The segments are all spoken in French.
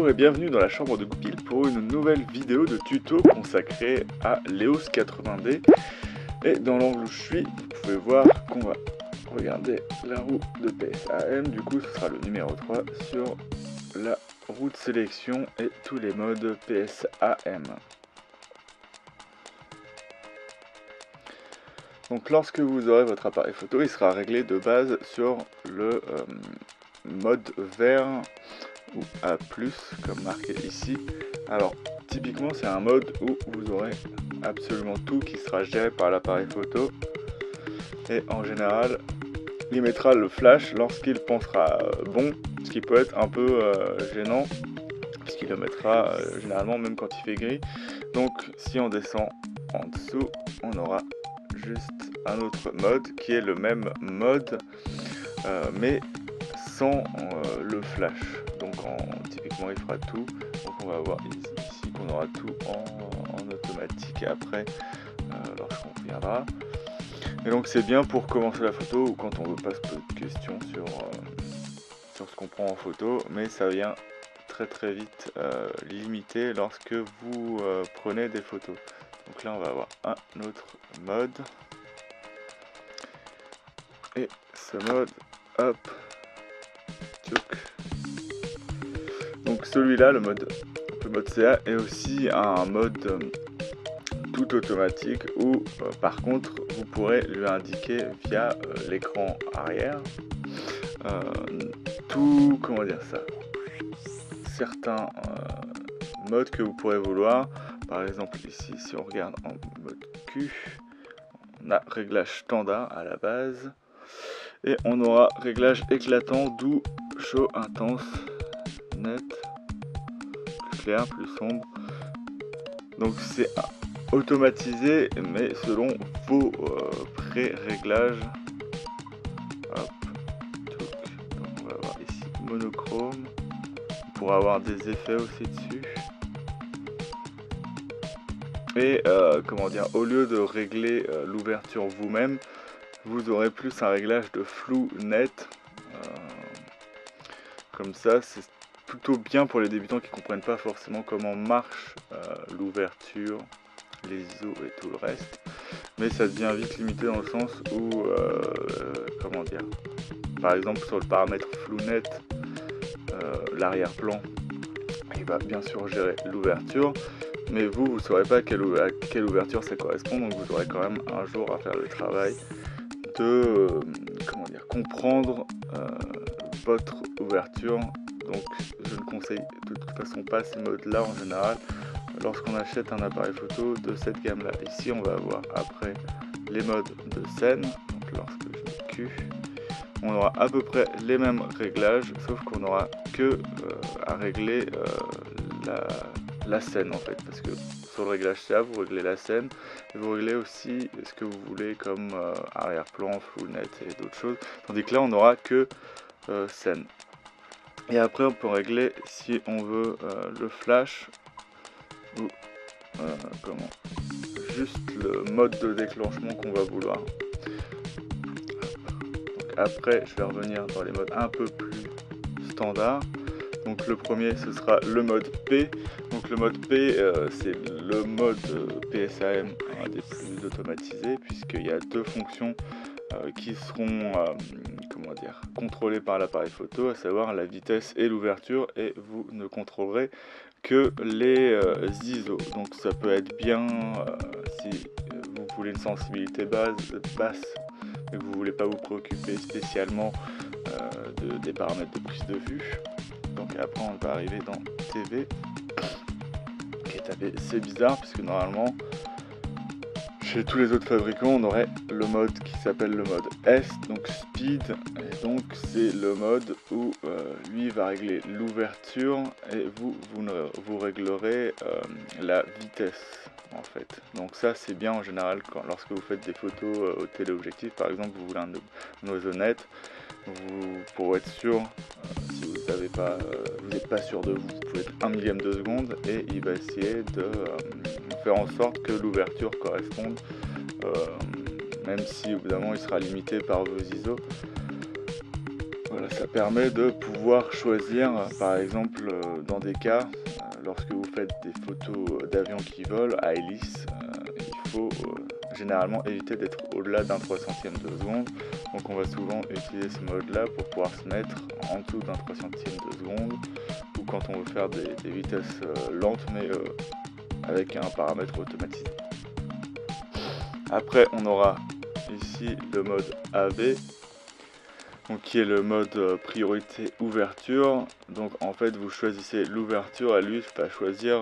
Bonjour et bienvenue dans la chambre de Goupil pour une nouvelle vidéo de tuto consacrée à l'EOS 80D. Et dans l'angle où je suis, vous pouvez voir qu'on va regarder la roue de PSAM. Du coup, ce sera le numéro 3 sur la roue de sélection et tous les modes PSAM. Donc lorsque vous aurez votre appareil photo, il sera réglé de base sur le mode vert ou A+, comme marqué ici. Alors typiquement c'est un mode où vous aurez absolument tout qui sera géré par l'appareil photo, et en général il mettra le flash lorsqu'il pensera bon, ce qui peut être un peu gênant puisqu'il le mettra généralement même quand il fait gris. Donc si on descend en dessous, on aura juste un autre mode qui est le même mode mais sans le flash. Donc typiquement il fera tout. Donc on va voir ici qu'on aura tout en automatique et après lorsqu'on reviendra. Et donc c'est bien pour commencer la photo ou quand on veut pas se poser de questions sur ce qu'on prend en photo, mais ça vient très vite limité lorsque vous prenez des photos. Donc là on va avoir un autre mode. Et ce mode, hop, tchouk. Donc celui-là, le mode CA, est aussi un mode tout automatique où par contre vous pourrez lui indiquer via l'écran arrière tout, comment dire ça, certains modes que vous pourrez vouloir. Par exemple ici, si on regarde en mode Q, on a réglage standard à la base et on aura réglage éclatant, doux, chaud, intense, net, plus clair, plus sombre. Donc c'est automatisé mais selon vos pré-réglages. Hop, donc on va avoir ici monochrome, on pourra avoir des effets aussi dessus. Et comment dire, au lieu de régler l'ouverture vous-même, vous aurez plus un réglage de flou net. Comme ça, c'est plutôt bien pour les débutants qui ne comprennent pas forcément comment marche l'ouverture, les ISO et tout le reste. Mais ça devient vite limité dans le sens où, comment dire, par exemple sur le paramètre flou net, l'arrière-plan, il va bien sûr gérer l'ouverture. Mais vous ne saurez pas à quelle ouverture ça correspond, donc vous aurez quand même un jour à faire le travail de comment dire, comprendre votre ouverture. Donc je ne conseille de toute façon pas ces modes là en général lorsqu'on achète un appareil photo de cette gamme là. Ici on va avoir après les modes de scène, donc lorsque je mets Q, on aura à peu près les mêmes réglages, sauf qu'on aura que à régler la scène en fait, parce que sur le réglage CA vous réglez la scène et vous réglez aussi ce que vous voulez comme arrière-plan, flou net et d'autres choses, tandis que là on n'aura que scène. Et après on peut régler si on veut le flash ou comment, juste le mode de déclenchement qu'on va vouloir. Donc après je vais revenir dans les modes un peu plus standards. Donc le premier ce sera le mode P. Donc le mode P c'est le mode PSAM, un des plus automatisés, puisqu'il y a deux fonctions qui seront comment dire, contrôlées par l'appareil photo, à savoir la vitesse et l'ouverture, et vous ne contrôlerez que les ISO. Donc ça peut être bien si vous voulez une sensibilité basse mais que vous ne voulez pas vous préoccuper spécialement des paramètres de prise de vue. Donc après on va arriver dans TV, qui est assez bizarre puisque normalement chez tous les autres fabricants on aurait le mode qui s'appelle le mode S, donc speed, et donc c'est le mode où lui va régler l'ouverture et vous réglerez la vitesse en fait. Donc ça c'est bien en général lorsque vous faites des photos au téléobjectif, par exemple vous voulez un oiseau net, pour être sûr, si vous n'êtes pas sûr de vous, vous pouvez être 1 millième de seconde et il va essayer de faire en sorte que l'ouverture corresponde, même si évidemment il sera limité par vos ISO. voilà, ça permet de pouvoir choisir, par exemple, dans des cas, lorsque vous faites des photos d'avions qui volent à hélice, il faut généralement éviter d'être au-delà d'un 300e de seconde. Donc on va souvent utiliser ce mode-là pour pouvoir se mettre en dessous d'un 300e de seconde, ou quand on veut faire des vitesses lentes, mais avec un paramètre automatisé. Après, on aura ici le mode AV, donc qui est le mode priorité ouverture. Donc en fait vous choisissez l'ouverture et lui va choisir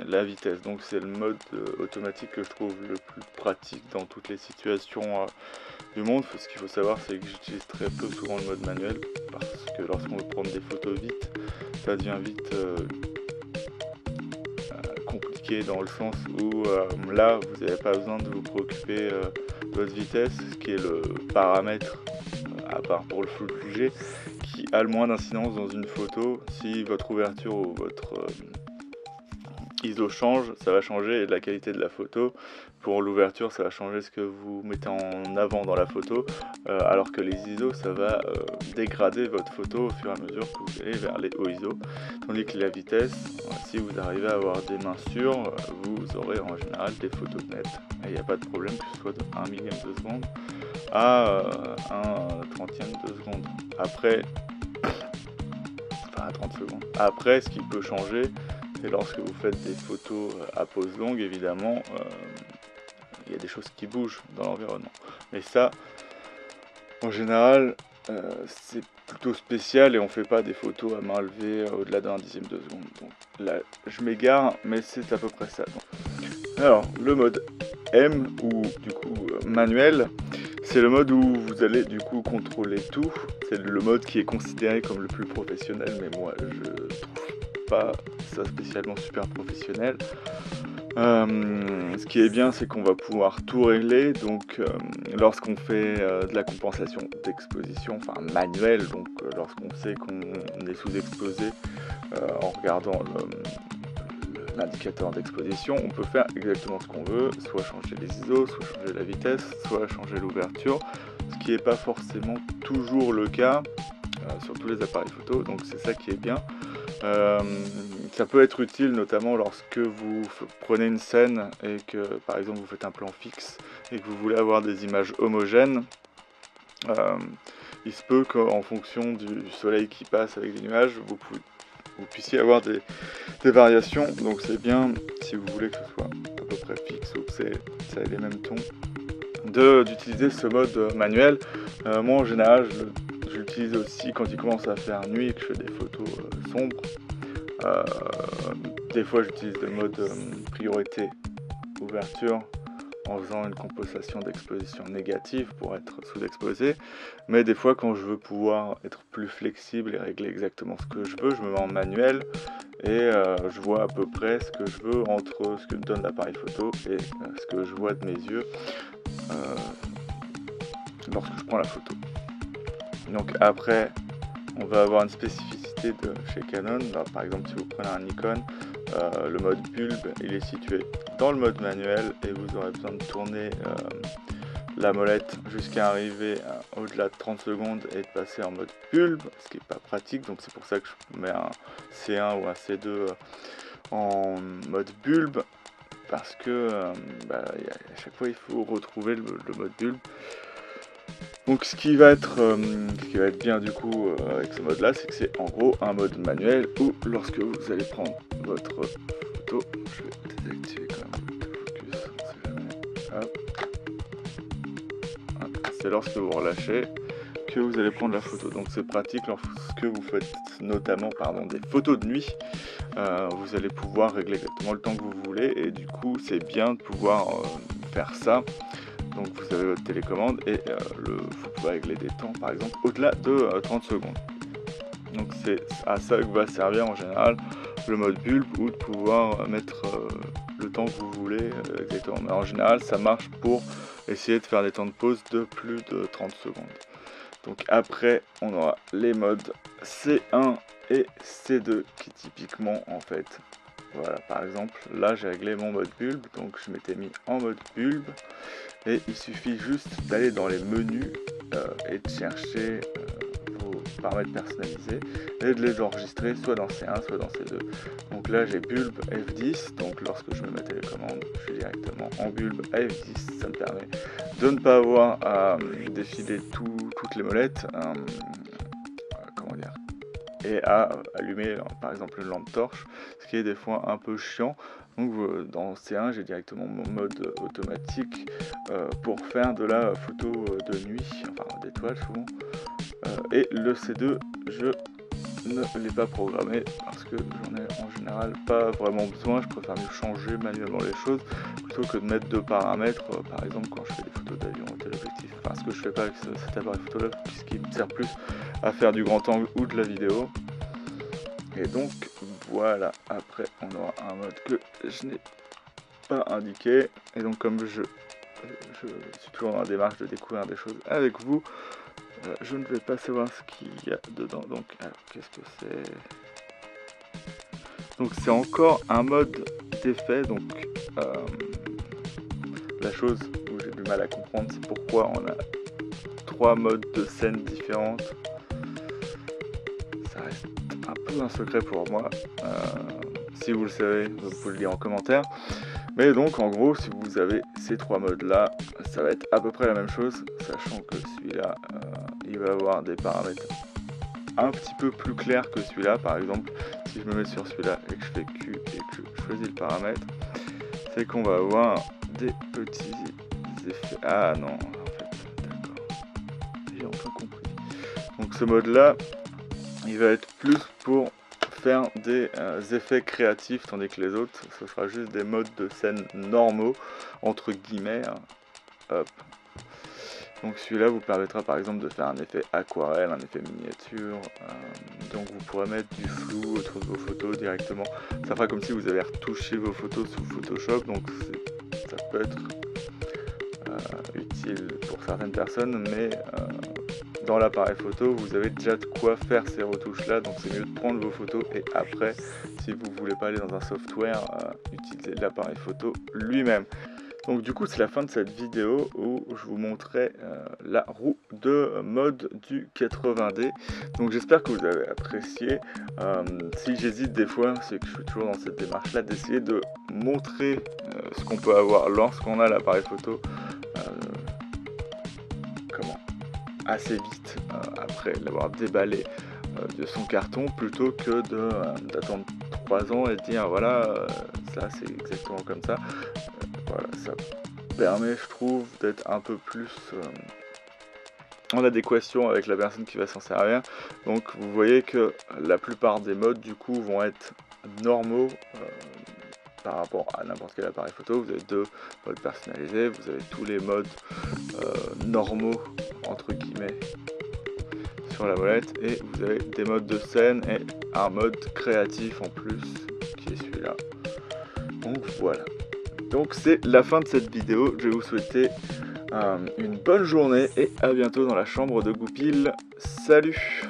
la vitesse. Donc c'est le mode automatique que je trouve le plus pratique dans toutes les situations du monde. Ce qu'il faut savoir, c'est que j'utilise très peu souvent le mode manuel, parce que lorsqu'on veut prendre des photos vite, ça devient vite compliqué, dans le sens où là vous n'avez pas besoin de vous préoccuper de votre vitesse, ce qui est le paramètre à part pour le flou de sujet, qui a le moins d'incidence dans une photo. Si votre ouverture ou votre ISO change, ça va changer la qualité de la photo. Pour l'ouverture, ça va changer ce que vous mettez en avant dans la photo, alors que les ISO, ça va dégrader votre photo au fur et à mesure que vous allez vers les hauts ISO. Tandis que la vitesse, si vous arrivez à avoir des mains sûres, vous aurez en général des photos nettes. Et il n'y a pas de problème que ce soit de 1 millième de seconde à 1/30e de seconde. Après, enfin à 30 secondes. Après, ce qui peut changer, c'est lorsque vous faites des photos à pause longue, évidemment, il y a des choses qui bougent dans l'environnement. Mais ça, en général, c'est plutôt spécial et on fait pas des photos à main levée au-delà d'un dixième de seconde. Donc là, je m'égare, mais c'est à peu près ça. Donc, alors, le mode M, ou du coup manuel, c'est le mode où vous allez du coup contrôler tout. C'est le mode qui est considéré comme le plus professionnel, mais moi je trouve pas ça spécialement super professionnel. Ce qui est bien, c'est qu'on va pouvoir tout régler. Donc lorsqu'on fait de la compensation d'exposition, enfin manuelle, donc lorsqu'on sait qu'on est sous-exposé en regardant l'indicateur d'exposition, on peut faire exactement ce qu'on veut, soit changer les ISO, soit changer la vitesse, soit changer l'ouverture, ce qui n'est pas forcément toujours le cas sur tous les appareils photo, donc c'est ça qui est bien. Ça peut être utile notamment lorsque vous prenez une scène et que par exemple vous faites un plan fixe et que vous voulez avoir des images homogènes. Il se peut qu'en fonction du soleil qui passe avec les nuages, vous puissiez avoir des variations, donc c'est bien, si vous voulez que ce soit à peu près fixe ou que ça ait les mêmes tons, d'utiliser ce mode manuel. Moi en général je l'utilise aussi quand il commence à faire nuit et que je fais des photos sombres. Des fois j'utilise le mode priorité ouverture en faisant une compensation d'exposition négative pour être sous-exposé, mais des fois quand je veux pouvoir être plus flexible et régler exactement ce que je veux, je me mets en manuel et je vois à peu près ce que je veux entre ce que me donne l'appareil photo et ce que je vois de mes yeux lorsque je prends la photo. Donc après, on va avoir une spécificité de chez Canon. Alors, par exemple, si vous prenez un Nikon, le mode bulbe, il est situé dans le mode manuel et vous aurez besoin de tourner la molette jusqu'à arriver au-delà de 30 secondes et de passer en mode bulbe, ce qui n'est pas pratique. Donc c'est pour ça que je mets un C1 ou un C2 en mode bulbe, parce que à chaque fois il faut retrouver le mode bulbe. Donc ce qui va être bien du coup avec ce mode là, c'est que c'est en gros un mode manuel où lorsque vous allez prendre votre photo, je vais désactiver quand même le focus, on sait jamais. Hop. C'est lorsque vous relâchez que vous allez prendre la photo. Donc c'est pratique lorsque vous faites notamment des photos de nuit. Vous allez pouvoir régler exactement le temps que vous voulez et du coup c'est bien de pouvoir faire ça. Donc vous avez votre télécommande et vous pouvez régler des temps par exemple au-delà de 30 secondes. Donc c'est à ça que va servir en général le mode bulbe, ou de pouvoir mettre le temps que vous voulez exactement. Mais en général ça marche pour essayer de faire des temps de pause de plus de 30 secondes. Donc après on aura les modes C1 et C2 qui typiquement en fait, voilà, par exemple là j'ai réglé mon mode bulbe, donc je m'étais mis en mode bulbe et il suffit juste d'aller dans les menus et de chercher vos paramètres personnalisés et de les enregistrer soit dans C1 soit dans C2. Donc là j'ai bulbe F10, donc lorsque je me mets télécommande, je suis directement en bulbe à F10, ça me permet de ne pas avoir à défiler toutes les molettes, comment dire, et à allumer par exemple une lampe torche, ce qui est des fois un peu chiant. Donc dans C1 j'ai directement mon mode automatique pour faire de la photo de nuit, enfin d'étoiles souvent, et le C2 je ne l'ai pas programmé parce que j'en ai en général pas vraiment besoin. Je préfère mieux changer manuellement les choses plutôt que de mettre deux paramètres, par exemple quand je fais des photos d'avion au téléobjectif, enfin ce que je fais pas avec cet appareil photo là puisqu'il me sert plus à faire du grand angle ou de la vidéo. Et donc voilà, après on aura un mode que je n'ai pas indiqué, et donc comme je suis toujours dans la démarche de découvrir des choses avec vous, je ne vais pas savoir ce qu'il y a dedans. Donc qu'est-ce que c'est? Donc c'est encore un mode d'effet. Donc la chose où j'ai du mal à comprendre, c'est pourquoi on a 3 modes de scène différentes. Ça reste un peu un secret pour moi. Si vous le savez, vous pouvez le dire en commentaire. Mais donc en gros, si vous avez ces 3 modes là, ça va être à peu près la même chose, sachant que celui-là, il va avoir des paramètres un petit peu plus clairs que celui-là. Par exemple, si je me mets sur celui-là et que je fais Q et que je choisis le paramètre, c'est qu'on va avoir des petits effets. Ah non, en fait, d'accord, j'ai enfin compris. Donc ce mode-là, il va être plus pour faire des effets créatifs, tandis que les autres, ce sera juste des modes de scène normaux, entre guillemets. Hop. Donc celui-là vous permettra par exemple de faire un effet aquarelle, un effet miniature, donc vous pourrez mettre du flou autour de vos photos directement. Ça fera comme si vous avez retouché vos photos sous Photoshop, donc ça peut être utile pour certaines personnes, mais dans l'appareil photo vous avez déjà de quoi faire ces retouches là, donc c'est mieux de prendre vos photos et après, si vous voulez pas aller dans un software, utiliser l'appareil photo lui-même. Donc du coup c'est la fin de cette vidéo où je vous montrais la roue de mode du 80D. Donc j'espère que vous avez apprécié. Si j'hésite des fois, c'est que je suis toujours dans cette démarche là d'essayer de montrer ce qu'on peut avoir lorsqu'on a l'appareil photo assez vite après l'avoir déballé de son carton, plutôt que d'attendre 3 ans et de dire voilà ça c'est exactement comme ça. Voilà, ça permet, je trouve, d'être un peu plus en adéquation avec la personne qui va s'en servir. Donc vous voyez que la plupart des modes du coup vont être normaux par rapport à n'importe quel appareil photo. Vous avez 2 modes personnalisés, vous avez tous les modes normaux entre guillemets sur la molette, et vous avez des modes de scène et un mode créatif en plus qui est celui-là. Donc voilà. Donc c'est la fin de cette vidéo, je vais vous souhaiter une bonne journée et à bientôt dans la chambre de Goupil. Salut!